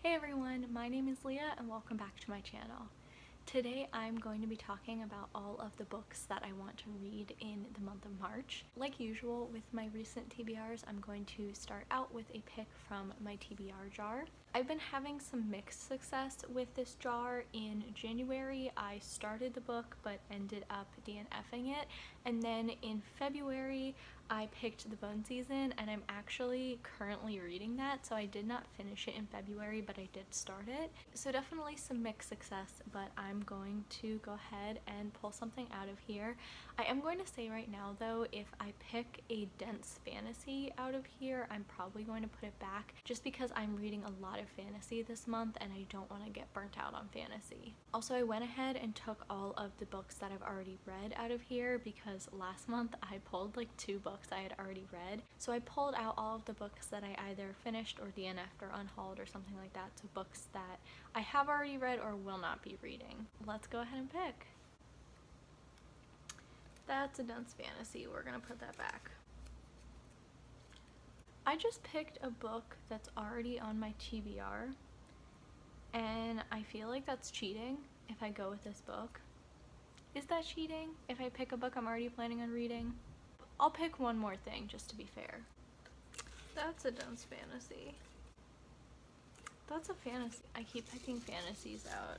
Hey everyone, my name is Leah and welcome back to my channel. Today I'm going to be talking about all of the books that I want to read in the month of March. Like usual with my recent TBRs, I'm going to start out with a pick from my TBR jar. I've been having some mixed success with this jar. In January I started the book but ended up DNFing it, and then in February I picked The Bone Season and I'm actually currently reading that, so I did not finish it in February but I did start it. So definitely some mixed success, but I'm going to go ahead and pull something out of here. I am going to say right now though, if I pick a dense fantasy out of here, I'm probably going to put it back just because I'm reading a lot of fantasy this month and I don't want to get burnt out on fantasy. Also, I went ahead and took all of the books that I've already read out of here because last month I pulled like 2 books I had already read. So I pulled out all of the books that I either finished or DNF'd or unhauled or something like that, so books that I have already read or will not be reading. Let's go ahead and pick. That's a dense fantasy. We're gonna put that back. I just picked a book that's already on my TBR and I feel like that's cheating if I go with this book. Is that cheating if I pick a book I'm already planning on reading? I'll pick one more thing just to be fair. That's a dense fantasy. That's a fantasy. I keep picking fantasies out.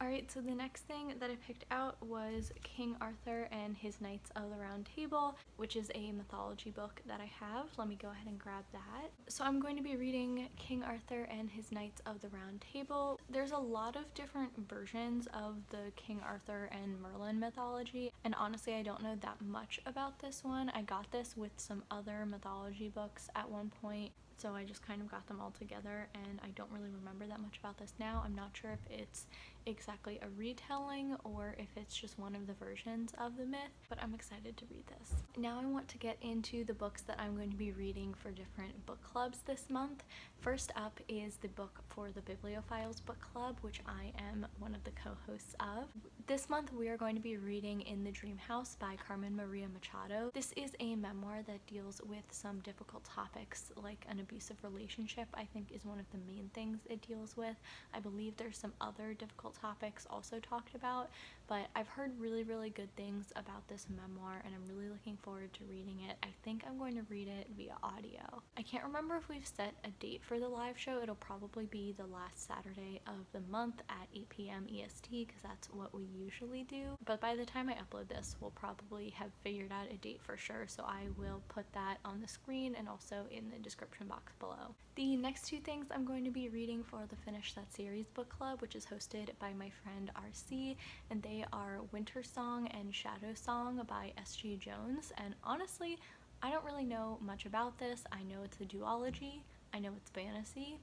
Alright, so the next thing that I picked out was King Arthur and His Knights of the Round Table, which is a mythology book that I have. Let me go ahead and grab that. So I'm going to be reading King Arthur and His Knights of the Round Table. There's a lot of different versions of the King Arthur and Merlin mythology, and honestly I don't know that much about this one. I got this with some other mythology books at one point, so I just kind of got them all together and I don't really remember that much about this now. I'm not sure if it's exactly a retelling or if it's just one of the versions of the myth, but I'm excited to read this. Now I want to get into the books that I'm going to be reading for different book clubs this month. First up is the book for the Bibliophiles book club, which I am one of the co-hosts of. This month we are going to be reading In the Dream House by Carmen Maria Machado. This is a memoir that deals with some difficult topics like an abusive relationship. I think is one of the main things it deals with. I believe there's some other difficult topics also talked about, but I've heard really good things about this memoir and I'm really looking forward to reading it. I think I'm going to read it via audio. I can't remember if we've set a date for the live show. It'll probably be the last Saturday of the month at 8 p.m. EST because that's what we usually do, but by the time I upload this we'll probably have figured out a date for sure, so I will put that on the screen and also in the description box below. The next 2 things I'm going to be reading for the Finish That Series book club, which is hosted by my friend RC, and they are Winter Song and Shadow Song by S.G. Jones. And honestly, I don't really know much about this. I know it's a duology, I know it's fantasy.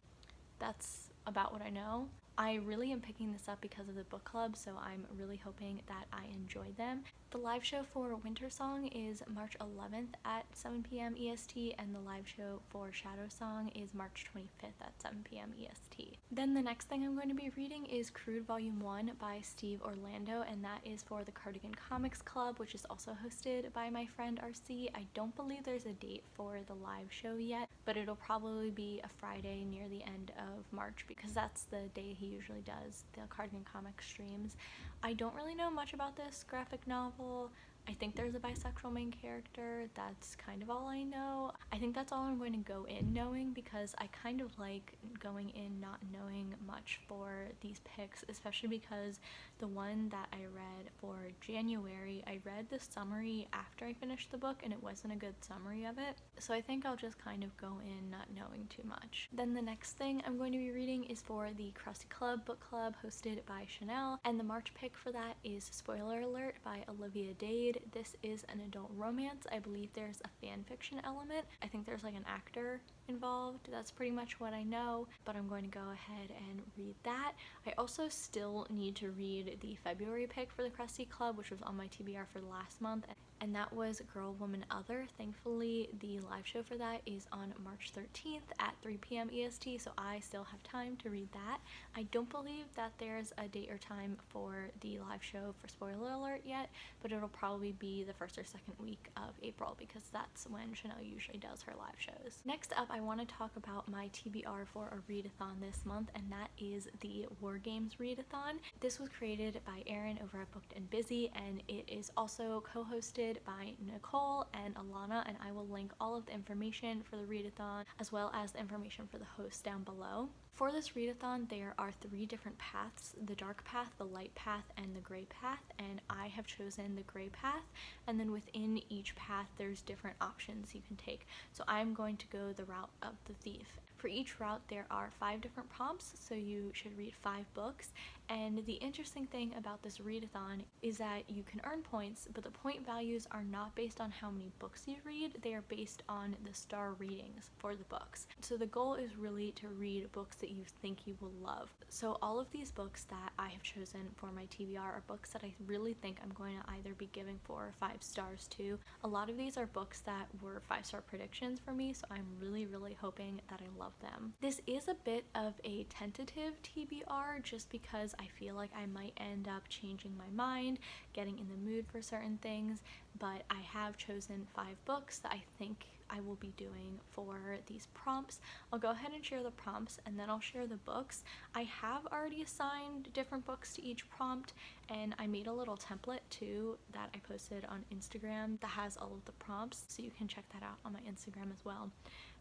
That's about what I know. I really am picking this up because of the book club, so I'm really hoping that I enjoy them. The live show for Winter Song is March 11th at 7 p.m. EST, and the live show for Shadow Song is March 25th at 7 p.m. EST. Then the next thing I'm going to be reading is Crude Volume 1 by Steve Orlando, and that is for the Cardigan Comics Club, which is also hosted by my friend RC. I don't believe there's a date for the live show yet, but it'll probably be a Friday near the end of March because that's the day he usually does the Cardigan Comics streams. I don't really know much about this graphic novel. I think there's a bisexual main character. That's kind of all I know. I think that's all I'm going to go in knowing because I kind of like going in not knowing much for these picks, especially because the one that I read for January, I read the summary after I finished the book and it wasn't a good summary of it. So I think I'll just kind of go in not knowing too much. Then the next thing I'm going to be reading is for the Krusty Club book club hosted by Chanel, and the March pick for that is Spoiler Alert by Olivia Dade. This is an adult romance. I believe there's a fan fiction element. I think there's like an actor involved. That's pretty much what I know, but I'm going to go ahead and read that. I also still need to read the February pick for the Krusty Club, which was on my TBR for last month, and that was Girl, Woman, Other. Thankfully, the live show for that is on March 13th at 3 p.m. EST, so I still have time to read that. I don't believe that there's a date or time for the live show for spoiler alert yet, but it'll probably be the first or second week of April because that's when Chanel usually does her live shows. Next up, I want to talk about my TBR for a readathon this month, and that is the War Games Readathon. This was created by Erin over at Booked and Busy, and it is also co-hosted by Nicole and Alana, and I will link all of the information for the readathon as well as the information for the host down below. For this readathon, there are 3 different paths: the dark path, the light path, and the gray path, and I have chosen the gray path, and then within each path there's different options you can take. So I'm going to go the route of the thief. For each route there are 5 different prompts, so you should read 5 books, and the interesting thing about this readathon is that you can earn points, but the point values are not based on how many books you read, they are based on the star ratings for the books. So the goal is really to read books that you think you will love. So all of these books that I have chosen for my TBR are books that I really think I'm going to either be giving 4 or 5 stars to. A lot of these are books that were 5-star predictions for me, so I'm really hoping that I love them. This is a bit of a tentative TBR just because I feel like I might end up changing my mind, getting in the mood for certain things, but I have chosen 5 books that I think I will be doing for these prompts. I'll go ahead and share the prompts and then I'll share the books. I have already assigned different books to each prompt, and I made a little template too that I posted on Instagram that has all of the prompts, so you can check that out on my Instagram as well.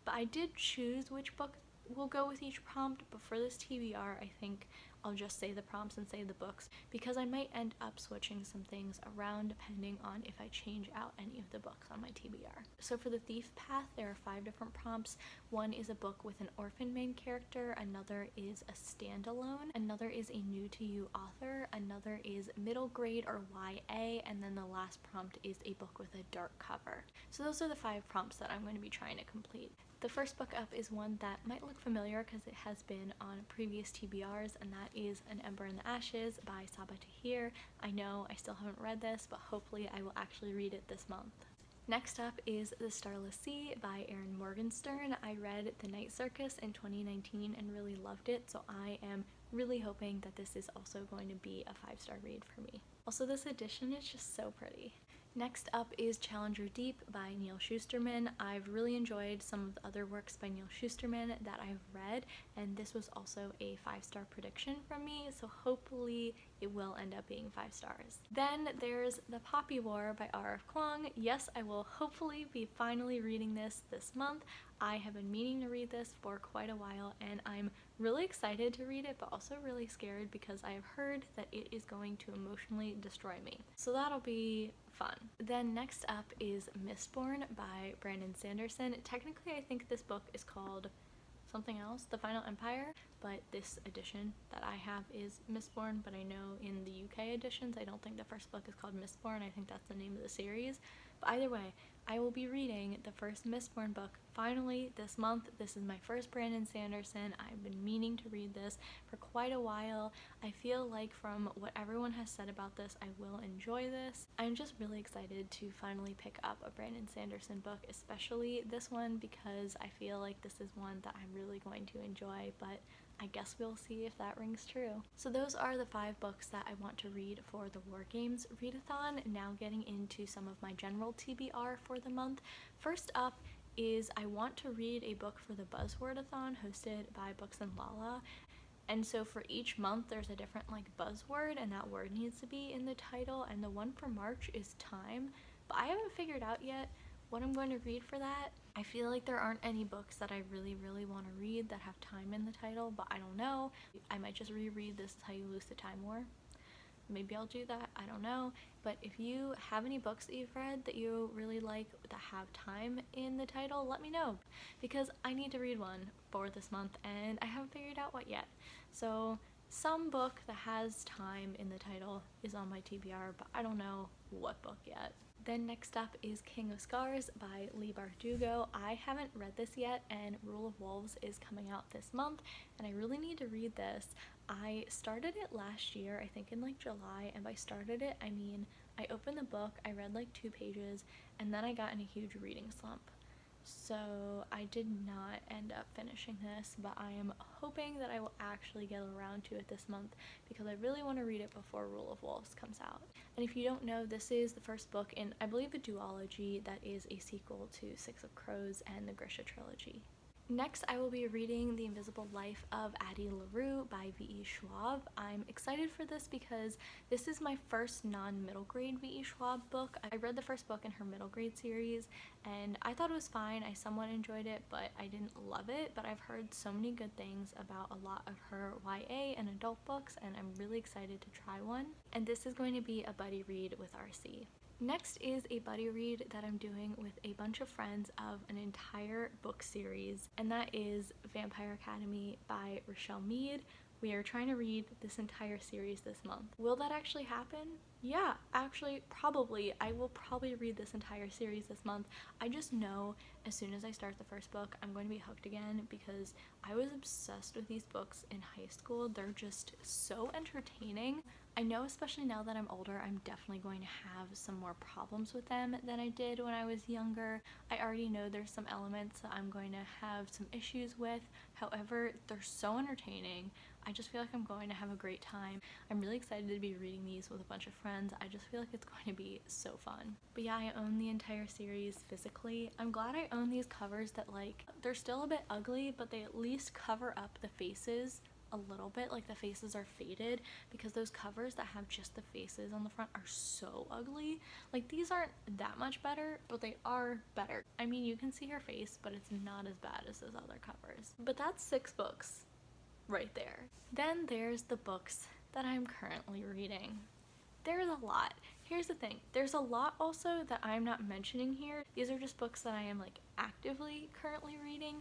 But I did choose which book will go with each prompt, but for this TBR I think I'll just say the prompts and say the books because I might end up switching some things around depending on if I change out any of the books on my TBR. So for the thief path there are 5 different prompts. One is a book with an orphan main character, another is a standalone, another is a new to you author, another is middle grade or YA, and then the last prompt is a book with a dark cover. So those are the 5 prompts that I'm going to be trying to complete. The first book up is one that might look familiar because it has been on previous TBRs, and that is An Ember in the Ashes by Sabaa Tahir. I know I still haven't read this, but hopefully I will actually read it this month. Next up is The Starless Sea by Erin Morgenstern. I read The Night Circus in 2019 and really loved it, so I am really hoping that this is also going to be a 5-star read for me. Also, this edition is just so pretty. Next up is Challenger Deep by Neal Shusterman. I've really enjoyed some of the other works by Neal Shusterman that I've read, and this was also a 5-star prediction from me, so hopefully it will end up being 5 stars. Then there's The Poppy War by R.F. Kuang. Yes, I will hopefully be finally reading this month. I have been meaning to read this for quite a while, and I'm really excited to read it, but also really scared because I have heard that it is going to emotionally destroy me. So that'll be fun. Then next up is Mistborn by Brandon Sanderson. Technically, I think this book is called something else, The Final Empire, but this edition that I have is Mistborn, but I know in the UK editions, I don't think the first book is called Mistborn. I think that's the name of the series. But either way, I will be reading the first Mistborn book finally this month. This is my first Brandon Sanderson. I've been meaning to read this for quite a while. I feel like from what everyone has said about this, I will enjoy this. I'm just really excited to finally pick up a Brandon Sanderson book, especially this one, because I feel like this is one that I'm really going to enjoy, but I guess we'll see if that rings true. So those are the 5 books that I want to read for the War Games Readathon. Now getting into some of my general TBR for the month. First up is I want to read a book for the Buzzwordathon hosted by Books and Lala. And so for each month there's a different buzzword, and that word needs to be in the title, and the one for March is time, but I haven't figured out yet what I'm going to read for that. I feel like there aren't any books that I really want to read that have time in the title, but I don't know. I might just reread This Is How You Lose the Time War. Maybe I'll do that, I don't know. But if you have any books that you've read that you really like that have time in the title, let me know, because I need to read one for this month and I haven't figured out what yet. So some book that has time in the title is on my TBR, but I don't know what book yet. Then next up is King of Scars by Leigh Bardugo. I haven't read this yet, and Rule of Wolves is coming out this month, and I really need to read this. I started it last year, I think in July, and by started it I mean I opened the book, I read like 2 pages, and then I got in a huge reading slump. So I did not end up finishing this, but I am hoping that I will actually get around to it this month because I really want to read it before Rule of Wolves comes out. And if you don't know, this is the first book in, I believe, a duology that is a sequel to Six of Crows and the Grisha trilogy. Next, I will be reading The Invisible Life of Addie LaRue by V.E. Schwab. I'm excited for this because this is my first non-middle grade V.E. Schwab book. I read the first book in her middle grade series and I thought it was fine. I somewhat enjoyed it, but I didn't love it. But I've heard so many good things about a lot of her YA and adult books, and I'm really excited to try one. And this is going to be a buddy read with RC. Next is a buddy read that I'm doing with a bunch of friends of an entire book series, and that is Vampire Academy by Rochelle Mead. We are trying to read this entire series this month. Will that actually happen? Yeah, actually, probably. I will probably read this entire series this month. I just know as soon as I start the first book, I'm going to be hooked again because I was obsessed with these books in high school. They're just so entertaining. I know, especially now that I'm older, I'm definitely going to have some more problems with them than I did when I was younger. I already know there's some elements that I'm going to have some issues with. However, they're so entertaining. I just feel like I'm going to have a great time. I'm really excited to be reading these with a bunch of friends. I just feel like it's going to be so fun. But yeah, I own the entire series physically. I'm glad I own these covers that, like, they're still a bit ugly, but they at least cover up the faces a little bit. Like, the faces are faded, because those covers that have just the faces on the front are so ugly. Like, these aren't that much better, but they are better. I mean, you can see her face, but it's not as bad as those other covers. But that's 6 books right there. Then there's the books that I'm currently reading. There's a lot. Here's the thing, there's a lot also that I'm not mentioning here. These are just books that I am, like, actively currently reading.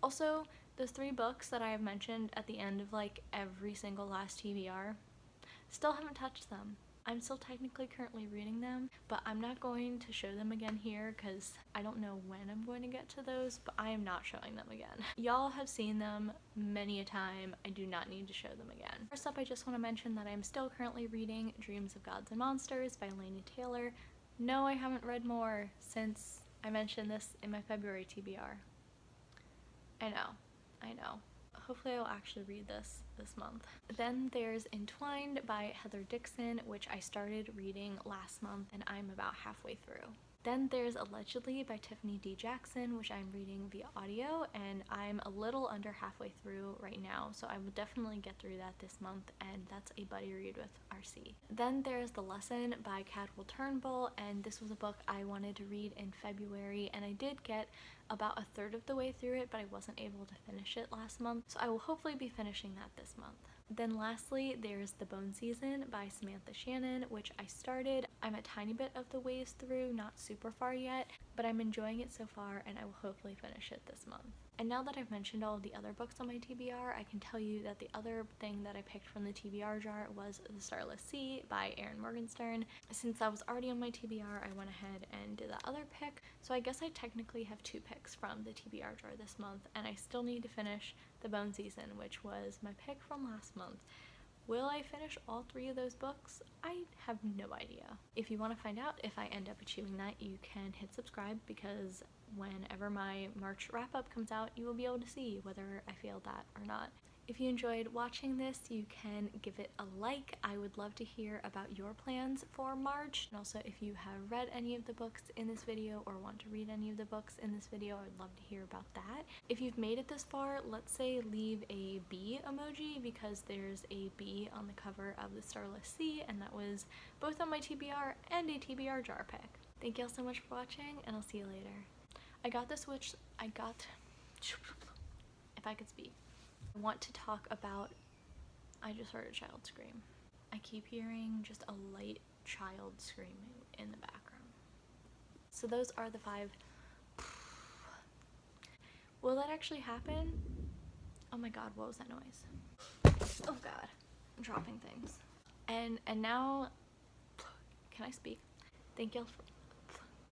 Also, those 3 books that I have mentioned at the end of, like, every single last TBR, still haven't touched them. I'm still technically currently reading them, but I'm not going to show them again here because I don't know when I'm going to get to those, but I am not showing them again. Y'all have seen them many a time. I do not need to show them again. First up, I just want to mention that I'm still currently reading Dreams of Gods and Monsters by Laini Taylor. No, I haven't read more since I mentioned this in my February TBR. I know. Hopefully I'll actually read this month. Then there's Entwined by Heather Dixon, which I started reading last month and I'm about halfway through. Then there's Allegedly by Tiffany D. Jackson, which I'm reading via audio, and I'm a little under halfway through right now, so I will definitely get through that this month, and that's a buddy read with RC. Then there's The Lesson by Cadwell Turnbull, and this was a book I wanted to read in February, and I did get about a third of the way through it, but I wasn't able to finish it last month, so I will hopefully be finishing that this month. Then lastly, there's The Bone Season by Samantha Shannon, which I started. I'm a tiny bit of the ways through, not super far yet, but I'm enjoying it so far, and I will hopefully finish it this month. And now that I've mentioned all of the other books on my TBR, I can tell you that the other thing that I picked from the TBR jar was The Starless Sea by Erin Morgenstern. Since that was already on my TBR, I went ahead and did that other pick, so I guess I technically have 2 picks from the TBR jar this month, and I still need to finish The Bone Season, which was my pick from last month. Will I finish all 3 of those books? I have no idea. If you want to find out if I end up achieving that, you can hit subscribe, because whenever my March wrap-up comes out, you will be able to see whether I failed that or not. If you enjoyed watching this, you can give it a like. I would love to hear about your plans for March. And also, if you have read any of the books in this video or want to read any of the books in this video, I would love to hear about that. If you've made it this far, let's say leave a bee emoji, because there's a bee on the cover of The Starless Sea, and that was both on my TBR and a TBR jar pick. Thank you all so much for watching, and I'll see you later. If I could speak. I want to talk about, I just heard a child scream. I keep hearing just a light child screaming in the background. So those are the 5. Will that actually happen? Oh my god, what was that noise? Oh god, I'm dropping things. And now, can I speak? Thank y'all for